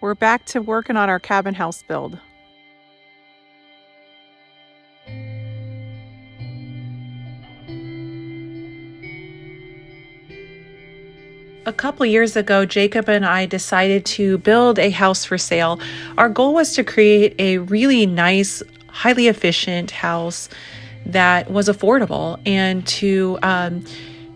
We're back to working on our cabin house build. A couple years ago, Jacob and I decided to build a house for sale. Our goal was to create a really nice, highly efficient house that was affordable and to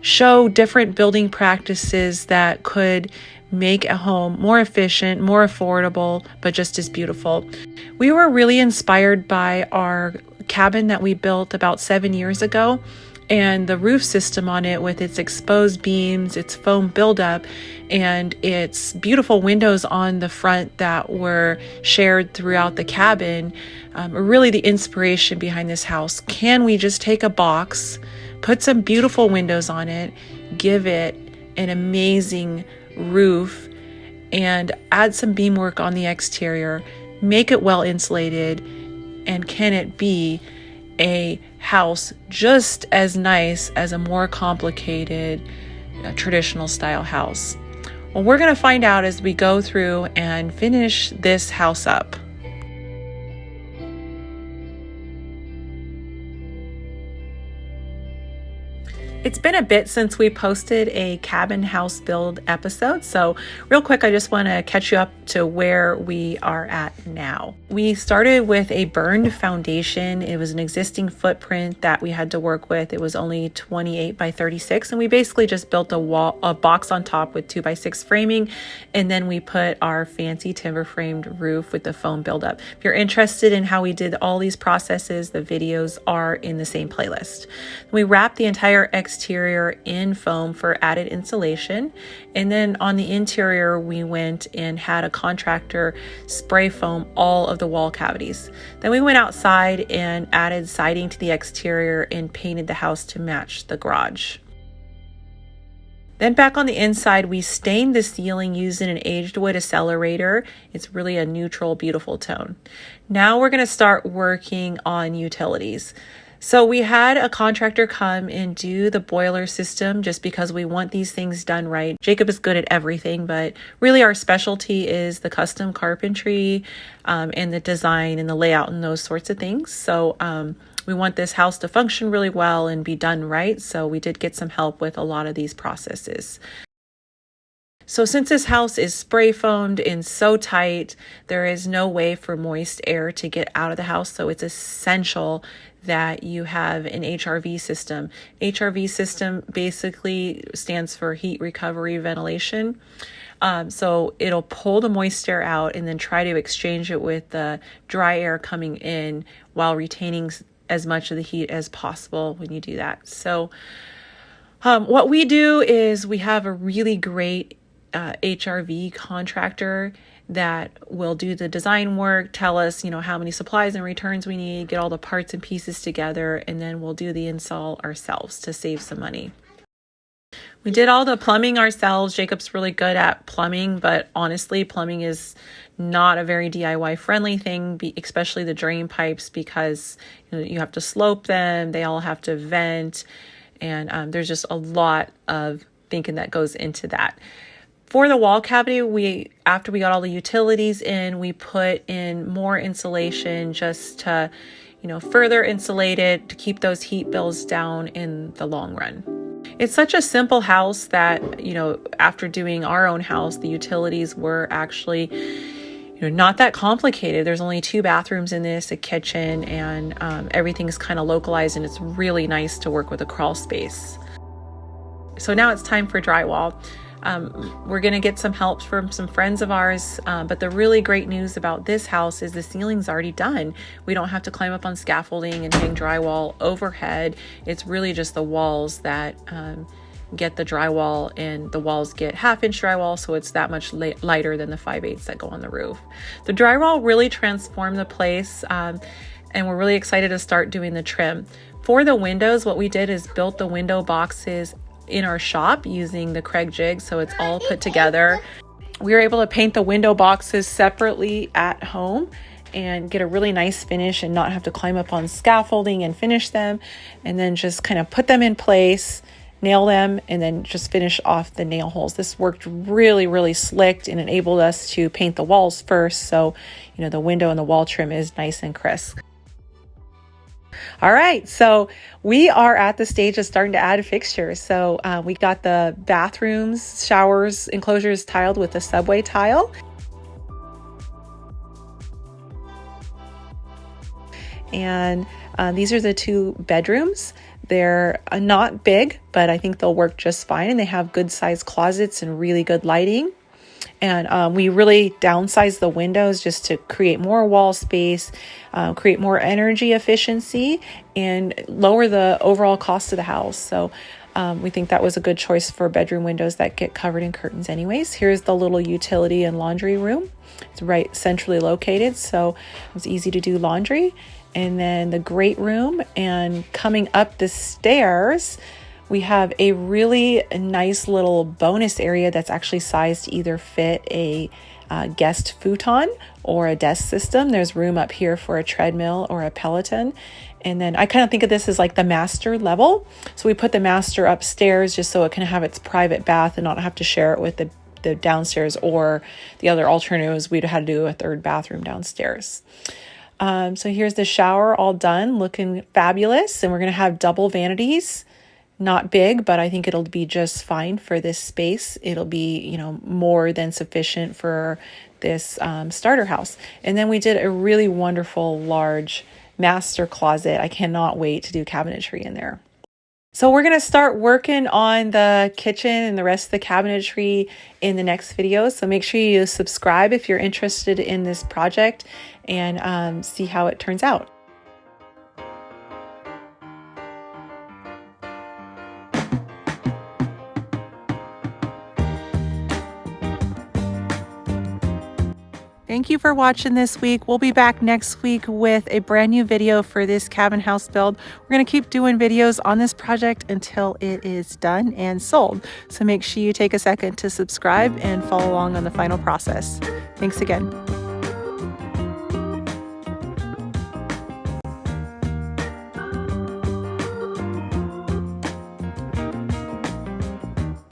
show different building practices that could make a home more efficient, more affordable, but just as beautiful. We were really inspired by our cabin that we built about 7 years ago, and the roof system on it with its exposed beams, its foam buildup, and its beautiful windows on the front that were shared throughout the cabin are really the inspiration behind this house. Can we just take a box, put some beautiful windows on it, give it an amazing roof, and add some beamwork on the exterior, make it well insulated, and can it be a house just as nice as a more complicated traditional style house? Well, we're going to find out as we go through and finish this house up. It's been a bit since we posted a cabin house build episode, so real quick, I just want to catch you up to where we are at now. We started with a burned foundation. It was an existing footprint that we had to work with. It was only 28 by 36, and we basically just built a box on top with 2x6 framing, and then we put our fancy timber framed roof with the foam buildup. If you're interested in how we did all these processes, the videos are in the same playlist. We wrapped the entire exterior in foam for added insulation, and then on the interior we went and had a contractor spray foam all of the wall cavities. Then we went outside and added siding to the exterior and painted the house to match the garage. Then back on the inside, we stained the ceiling using an aged wood accelerator. It's really a neutral, beautiful tone. Now we're going to start working on utilities. So we had a contractor come and do the boiler system just because we want these things done right. Jacob is good at everything, but really our specialty is the custom carpentry and the design and the layout and those sorts of things. So we want this house to function really well and be done right. So we did get some help with a lot of these processes. So since this house is spray foamed and so tight, there is no way for moist air to get out of the house. So it's essential that you have an HRV system. HRV system basically stands for heat recovery ventilation. So it'll pull the moist air out and then try to exchange it with the dry air coming in while retaining as much of the heat as possible when you do that. So what we do is we have a really great HRV contractor that will do the design work, tell us, how many supplies and returns we need, get all the parts and pieces together, and then we'll do the install ourselves to save some money. We did all the plumbing ourselves. Jacob's really good at plumbing, but honestly, plumbing is not a very DIY friendly thing, especially the drain pipes, because you have to slope them, they all have to vent, and there's just a lot of thinking that goes into that. For the wall cavity, after we got all the utilities in, we put in more insulation just to, further insulate it to keep those heat bills down in the long run. It's such a simple house that, after doing our own house, the utilities were actually, not that complicated. There's only 2 bathrooms in this, a kitchen, and everything's kind of localized, and it's really nice to work with a crawl space. So now it's time for drywall. We're going to get some help from some friends of ours, but the really great news about this house is the ceiling's already done. We don't have to climb up on scaffolding and hang drywall overhead. It's really just the walls that get the drywall, and the walls get 1/2-inch drywall, so it's that much lighter than the 5/8 that go on the roof. The drywall really transformed the place, and we're really excited to start doing the trim. For the windows, what we did is built the window boxes in our shop using the Craig jig, so it's all put together. We were able to paint the window boxes separately at home and get a really nice finish and not have to climb up on scaffolding and finish them, and then just kind of put them in place nail them, and then just finish off the nail holes. This worked really, really slick and enabled us to paint the walls first. So, the window and the wall trim is nice and crisp. All right, so we are at the stage of starting to add fixtures. So we got the bathrooms, showers, enclosures tiled with a subway tile. And these are the 2 bedrooms. They're not big, but I think they'll work just fine. And they have good sized closets and really good lighting. And we really downsized the windows just to create more wall space, create more energy efficiency, and lower the overall cost of the house. So we think that was a good choice for bedroom windows that get covered in curtains anyways. Here's the little utility and laundry room. It's right centrally located, so it was easy to do laundry. And then the great room, and coming up the stairs, we have a really nice little bonus area that's actually sized to either fit a guest futon or a desk system. There's room up here for a treadmill or a Peloton. And then I kind of think of this as like the master level. So we put the master upstairs just so it can have its private bath and not have to share it with the downstairs, or the other alternatives we'd have to do a 3rd bathroom downstairs. So here's the shower all done, looking fabulous. And we're going to have double vanities. Not big, but I think it'll be just fine for this space. It'll be, more than sufficient for this starter house. And then we did a really wonderful large master closet. I cannot wait to do cabinetry in there. So we're going to start working on the kitchen and the rest of the cabinetry in the next video. So make sure you subscribe if you're interested in this project, and see how it turns out. Thank you for watching this week. We'll be back next week with a brand new video for this cabin house build. We're going to keep doing videos on this project until it is done and sold. So make sure you take a second to subscribe and follow along on the final process. Thanks again.